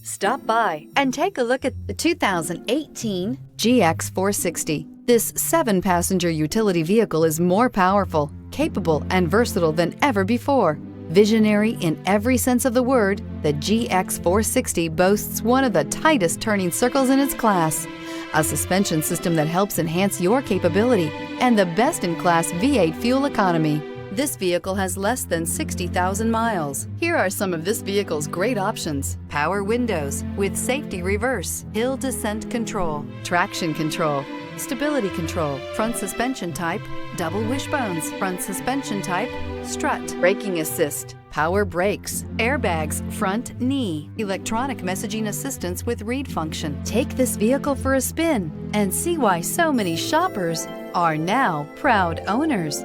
Stop by and take a look at the 2018 GX 460. This 7-passenger utility vehicle is more powerful, capable, and versatile than ever before. Visionary in every sense of the word, the GX 460 boasts one of the tightest turning circles in its class, a suspension system that helps enhance your capability, and the best-in-class V8 fuel economy. This vehicle has less than 60,000 miles. Here are some of this vehicle's great options: power windows with safety reverse, hill descent control, traction control, stability control, front suspension type, double wishbones, front suspension type, strut, braking assist, power brakes, airbags, front knee, electronic messaging assistance with read function. Take this vehicle for a spin and see why so many shoppers are now proud owners.